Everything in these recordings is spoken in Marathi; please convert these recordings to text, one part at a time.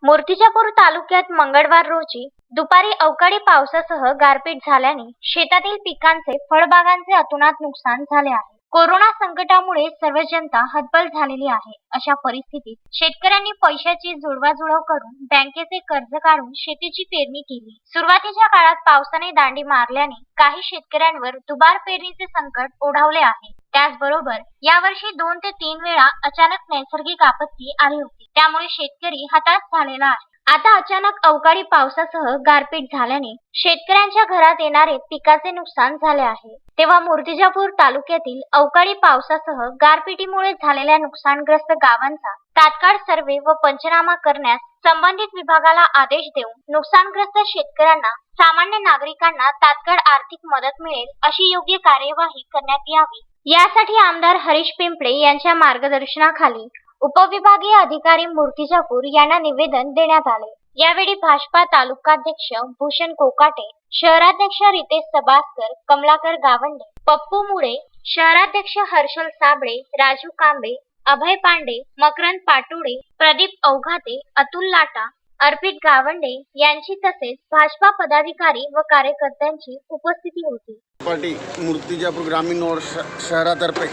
मूर्तिजापूर तालुक्यात मंगळवार रोजी दुपारी अवकाळी पावसासह गारपीट झाल्याने शेतातील पिकांचे फळबागांचे अतोनात नुकसान झाले आहे। कोरोना संकटामुळे सर्व जनता हतबल झालेली आहे। अशा परिस्थितीत शेतकऱ्यांनी पैशाची जुळवाजुळव करून बँकेचे कर्ज काढून शेतीची पेरणी केली। सुरुवातीच्या काळात पावसाने दांडी मारल्याने काही शेतकऱ्यांवर दुबार पेरणीचे संकट ओढावले आहे। त्याचबरोबर यावर्षी 2 ते 3 वेळा अचानक नैसर्गिक आपत्ती आली होती, त्यामुळे शेतकरी हताश झालेला आहे। आता अचानक अवकाळी पावसासह गारपीट झाल्याने शेतकऱ्यांच्या घरात येणारे पिकाचे नुकसान झाले आहे। तेव्हा मूर्तिजापूर तालुक्यातील अवकाळी पावसासह गारपिटीमुळे झालेल्या नुकसानग्रस्त गावांचा तात्काळ सर्वे व पंचनामा करण्यास संबंधित विभागाला आदेश देऊन नुकसानग्रस्त शेतकऱ्यांना सामान्य नागरिकांना तात्काळ आर्थिक मदत मिळेल अशी योग्य कार्यवाही करण्यात यावी। यासाठी आमदार हरीश पिंपळे यांच्या मार्गदर्शनाखाली उपविभागीय अधिकारी मूर्तिजापूर यांना निवेदन देण्यात आले। यावेळी भाजपा तालुकाध्यक्ष भूषण कोकाटे, शहराध्यक्ष रितेश सबासकर, कमलाकर गावंडे, पप्पू मुळे, शहराध्यक्ष हर्षल साबळे, राजू कांबे, अभय पांडे, मकरंद पाटोडे, प्रदीप अवघाते, अतुल लाटा, अर्पित गावंडे यांची तसेच भाजपा पदाधिकारी व कार्यकर्त्यांची उपस्थिती होती। पार्टी मूर्तिजापूर ग्रामीण और शहरातर्फे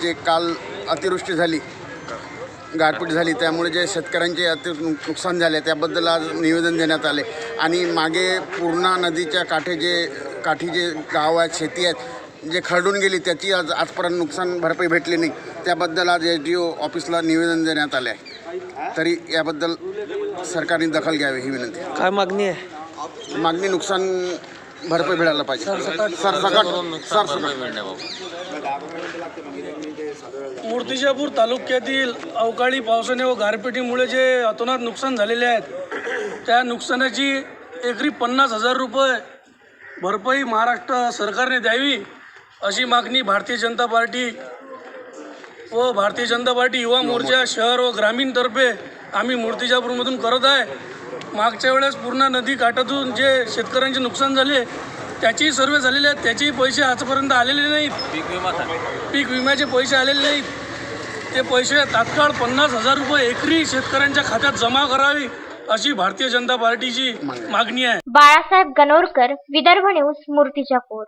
जे काल अतिवृष्टी झाली, गारपीट झाली, त्यामुळे जे शेतकऱ्यांचे नुकसान झाले त्याबद्दल आज निवेदन देण्यात आले। आणि मागे पूर्णा नदीच्या काठी जे गाव आहेत, शेती आहेत, जे खरडून गेली त्याची आजपर्यंत नुकसान भरपाई भेटली नाही, त्याबद्दल आज SDO ऑफिसला निवेदन देण्यात आले आहे। तरी याबद्दल सरकारने दखल घ्यावी ही विनंती। काय मागणी आहे? मागणी नुकसान भरपाई मिळायला पाहिजे। मूर्तिजापूर तालुक्यातील अवकाळी पावसाने व गारपिटीमुळे जे अतोनात नुकसान झालेले आहेत त्या नुकसानाची एकरी 50,000 रुपये भरपाई महाराष्ट्र सरकारने द्यावी अशी मागणी भारतीय जनता पार्टी व भारतीय जनता पार्टी युवा मोर्चा शहर व ग्रामीणतर्फे आम्ही मूर्तिजापूरमधून करत आहे। मागच्या वेळेस पूर्णा नदी काठातून जे शेतकऱ्यांचे नुकसान झाले त्याची सर्वे झालेले आहेत, त्याचेही पैसे आजपर्यंत आलेले नाहीत। पीक विम्याचे पैसे आलेले नाहीत। ते पैसे तात्काळ 50,000 रुपये एकरी शेतकऱ्यांच्या खात्यात जमा करावी अशी भारतीय जनता पार्टीची मागणी आहे। बाळासाहेब गणोरकर, विदर्भ न्यूज, मूर्तिजापूर।